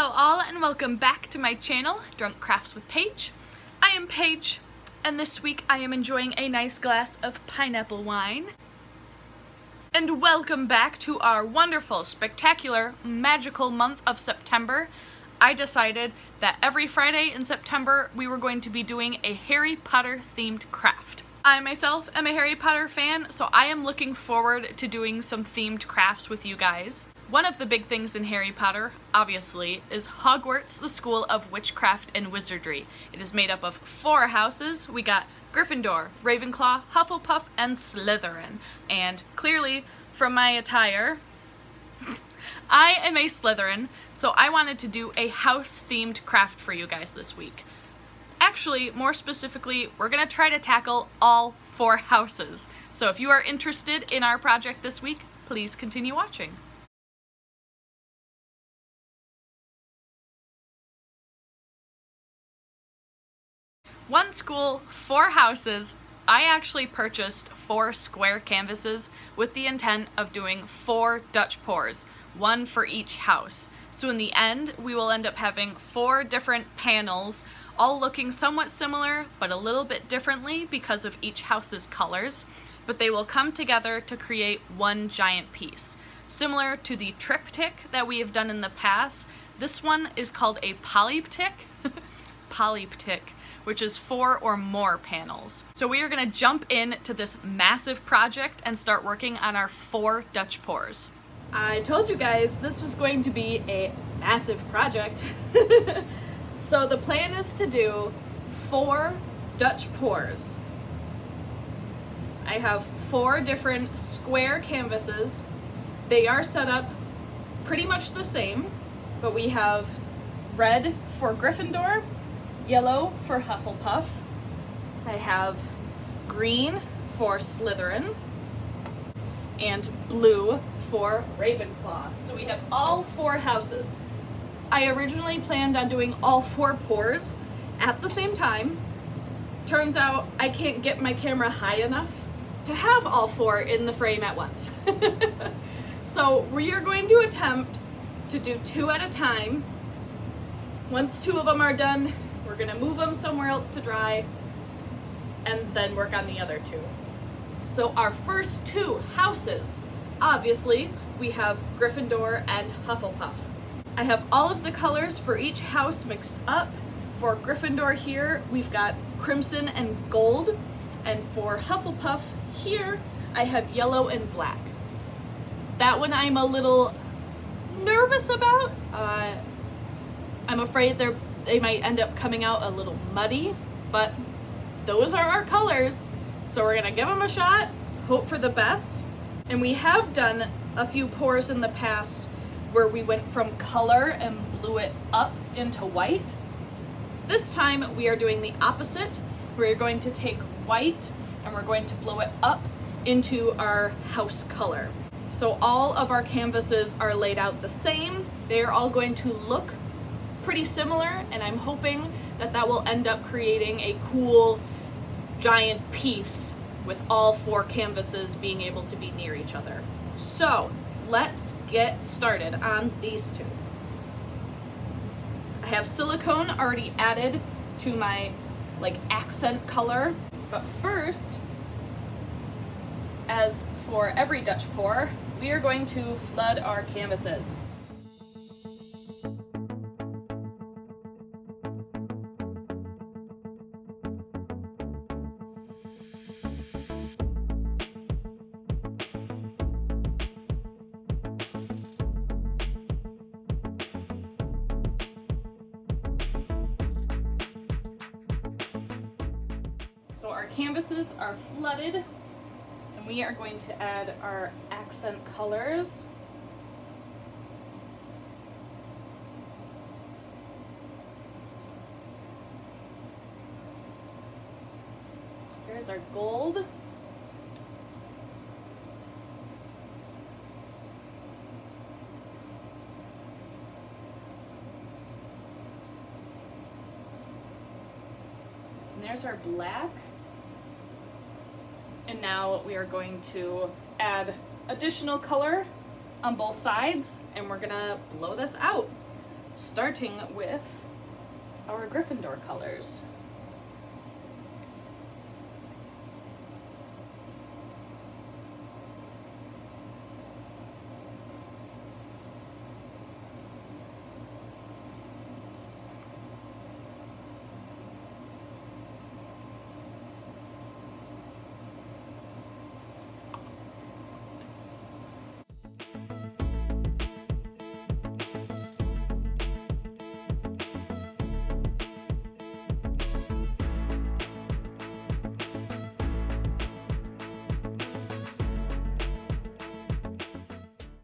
Hello all and welcome back to my channel, Drunk Crafts with Paige. I am Paige and this week I am enjoying a nice glass of pineapple wine. And welcome back to our wonderful, spectacular, magical month of September. I decided that every Friday in September we were going to be doing a Harry Potter themed craft. I myself am a Harry Potter fan, so I am looking forward to doing some themed crafts with you guys. One of the big things in Harry Potter, obviously, is Hogwarts, the School of Witchcraft and Wizardry. It is made up of 4 houses. We got Gryffindor, Ravenclaw, Hufflepuff, and Slytherin. And clearly, from my attire, I am a Slytherin, so I wanted to do a house-themed craft for you guys this week. Actually, more specifically, we're gonna try to tackle all 4 houses. So if you are interested in our project this week, please continue watching. One school, 4 houses. I actually purchased 4 square canvases with the intent of doing 4 Dutch pours, 1 for each house. So in the end, we will end up having 4 different panels, all looking somewhat similar, but a little bit differently because of each house's colors, but they will come together to create one giant piece. Similar to the triptych that we have done in the past, this one is called a polyptych, which is 4 or more panels. So we are gonna jump into this massive project and start working on our 4 Dutch pours. I told you guys this was going to be a massive project. So the plan is to do 4 Dutch pours. I have 4 different square canvases. They are set up pretty much the same, but we have red for Gryffindor, yellow for Hufflepuff. I have green for Slytherin, and blue for Ravenclaw. So we have all 4 houses. I originally planned on doing all 4 pours at the same time. Turns out I can't get my camera high enough to have all 4 in the frame at once. So we are going to attempt to do 2 at a time. Once 2 of them are done, we're gonna move them somewhere else to dry and then work on the other 2. So our first 2 houses, obviously, we have Gryffindor and Hufflepuff. I have all of the colors for each house mixed up. For Gryffindor here, we've got crimson and gold. And for Hufflepuff here, I have yellow and black. That one I'm a little nervous about. I'm afraid they might end up coming out a little muddy, but those are our colors. So we're gonna give them a shot, hope for the best. And we have done a few pours in the past where we went from color and blew it up into white. This time we are doing the opposite. We're going to take white and we're going to blow it up into our house color. So all of our canvases are laid out the same. They're all going to look pretty similar, and I'm hoping that that will end up creating a cool giant piece with all 4 canvases being able to be near each other. So let's get started on these 2. I have silicone already added to my accent color, but first, as for every Dutch pour, we are going to flood our canvases. So our canvases are flooded, and we are going to add our accent colors. There's our gold. And there's our black. And now we are going to add additional color on both sides, and we're gonna blow this out. starting with our Gryffindor colors.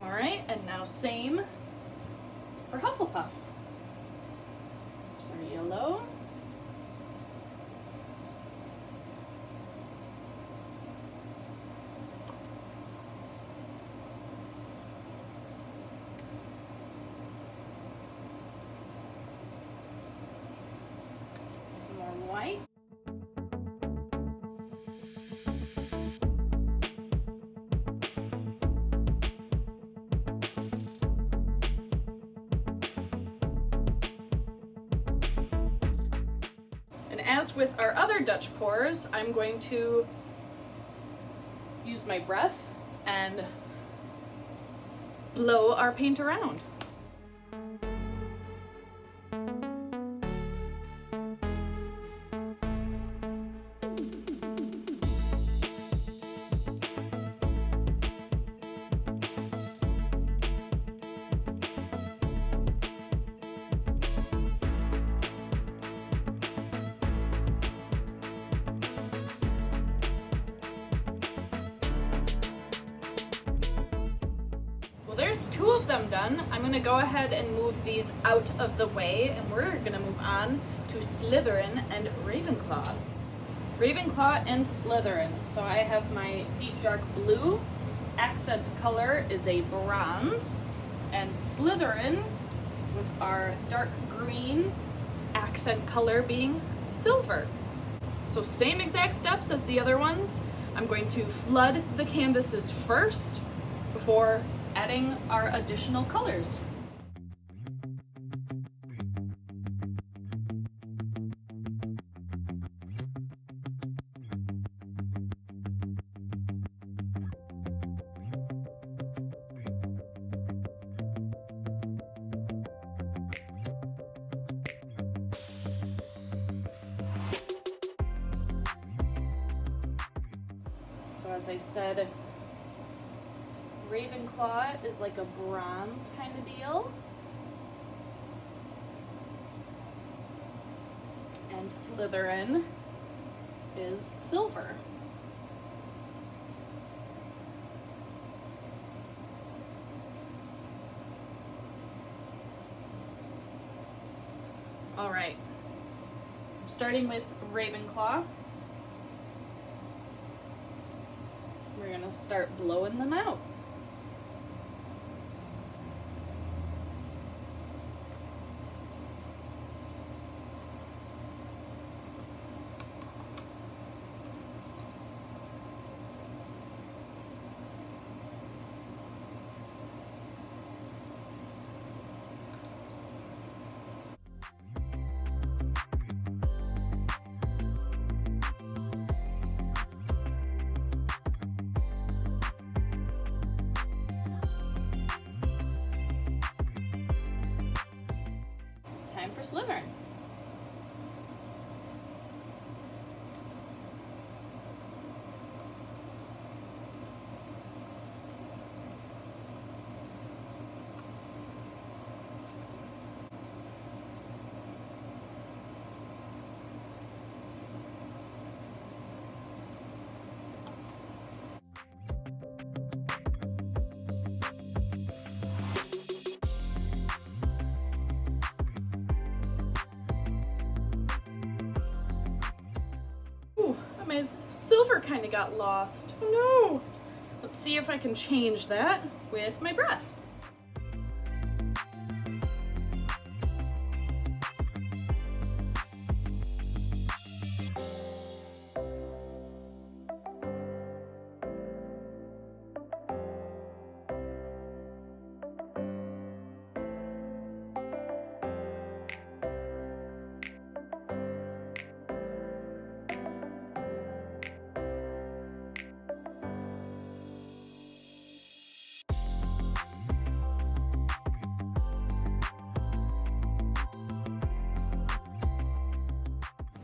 Alright, and now same for Hufflepuff. There's our yellow. Some more white. As with our other Dutch pours, I'm going to use my breath and blow our paint around. Well, there's two of them done. I'm gonna go ahead and move these out of the way, and we're gonna move on to Slytherin and Ravenclaw. Ravenclaw and Slytherin. So I have my deep dark blue, accent color is a bronze, and Slytherin with our dark green, accent color being silver. So same exact steps as the other ones. I'm going to flood the canvases first before adding our additional colors. So as I said, Ravenclaw is like a bronze kind of deal. And Slytherin is silver. All right, starting with Ravenclaw. We're gonna start blowing them out. Time for Slytherin. My silver kind of got lost. Oh no! Let's see if I can change that with my breath.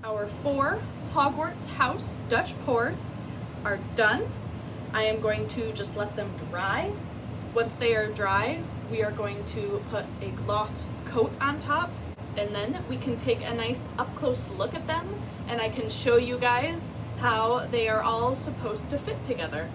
Our 4 Hogwarts house Dutch pours are done. I am going to just let them dry. Once they are dry, we are going to put a gloss coat on top, and then we can take a nice up-close look at them, and I can show you guys how they are all supposed to fit together.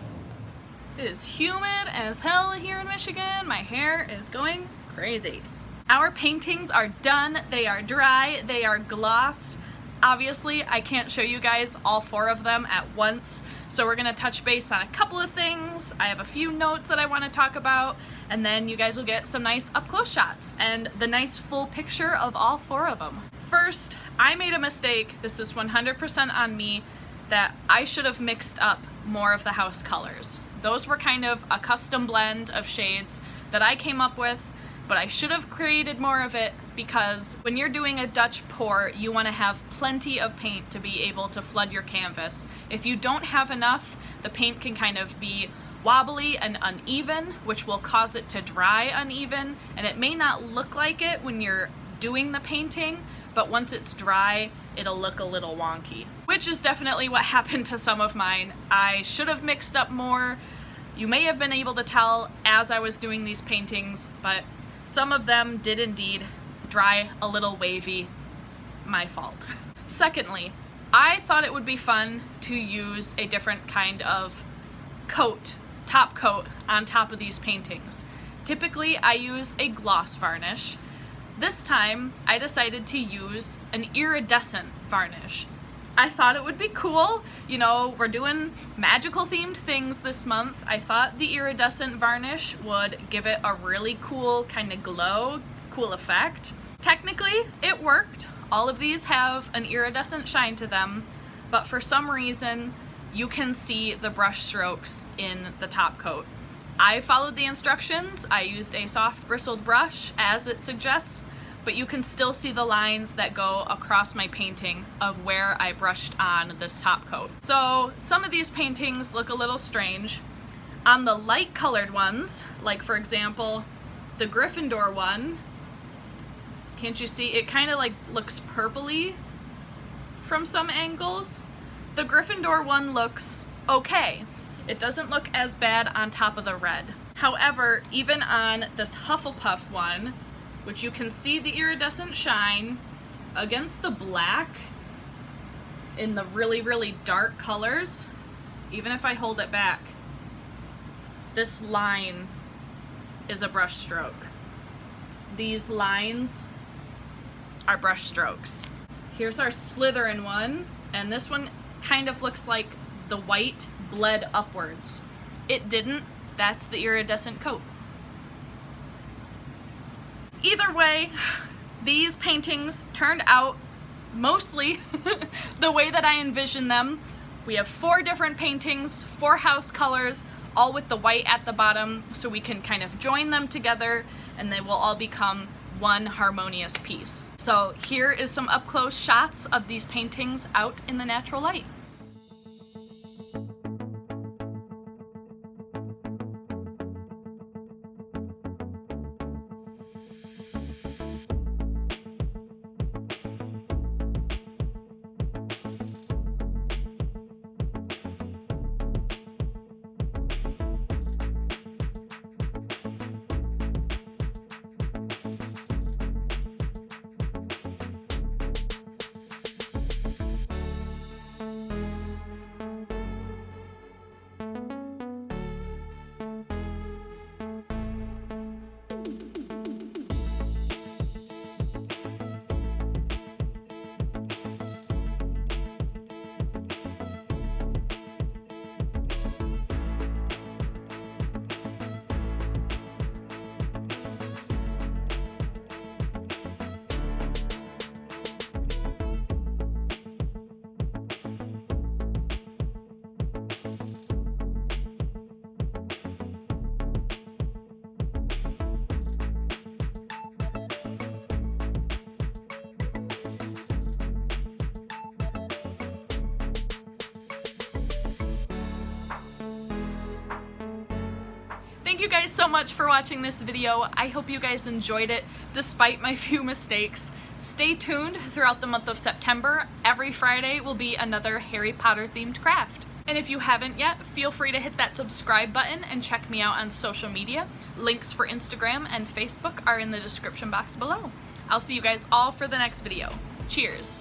It is humid as hell here in Michigan. My hair is going crazy. Our paintings are done, they are dry, they are glossed. Obviously, I can't show you guys all 4 of them at once, so we're gonna touch base on a couple of things. I have a few notes that I wanna talk about, and then you guys will get some nice up-close shots and the nice full picture of all 4 of them. First, I made a mistake, this is 100% on me, that I should have mixed up more of the house colors. Those were kind of a custom blend of shades that I came up with, but I should have created more of it because when you're doing a Dutch pour, you want to have plenty of paint to be able to flood your canvas. If you don't have enough, the paint can kind of be wobbly and uneven, which will cause it to dry uneven, and it may not look like it when you're doing the painting, but once it's dry, it'll look a little wonky, which is definitely what happened to some of mine. I should have mixed up more. You may have been able to tell as I was doing these paintings, but some of them did indeed dry a little wavy. My fault. Secondly, I thought it would be fun to use a different kind of coat, top coat, on top of these paintings. Typically, I use a gloss varnish. This time, I decided to use an iridescent varnish. I thought it would be cool. You know, we're doing magical themed things this month. I thought the iridescent varnish would give it a really cool kind of glow, cool effect. Technically, it worked. All of these have an iridescent shine to them, but for some reason, you can see the brush strokes in the top coat. I followed the instructions. I used a soft bristled brush as it suggests, but you can still see the lines that go across my painting of where I brushed on this top coat. So some of these paintings look a little strange. On the light colored ones, like for example, the Gryffindor one, can't you see? It kind of like looks purpley from some angles. The Gryffindor one looks okay. It doesn't look as bad on top of the red. However, even on this Hufflepuff one, which you can see the iridescent shine against the black in the really, really dark colors, even if I hold it back, this line is a brush stroke. These lines are brush strokes. Here's our Slytherin one, and this one kind of looks like the white bled upwards. It didn't. That's the iridescent coat. Either way, these paintings turned out mostly the way that I envisioned them. We have 4 different paintings, 4 house colors, all with the white at the bottom, so we can kind of join them together and they will all become one harmonious piece. So here is some up-close shots of these paintings out in the natural light. thank you guys so much for watching this video. I hope you guys enjoyed it despite my few mistakes. Stay tuned throughout the month of September. Every Friday will be another Harry Potter themed craft. And if you haven't yet, feel free to hit that subscribe button and check me out on social media. Links for Instagram and Facebook are in the description box below. I'll see you guys all for the next video. Cheers!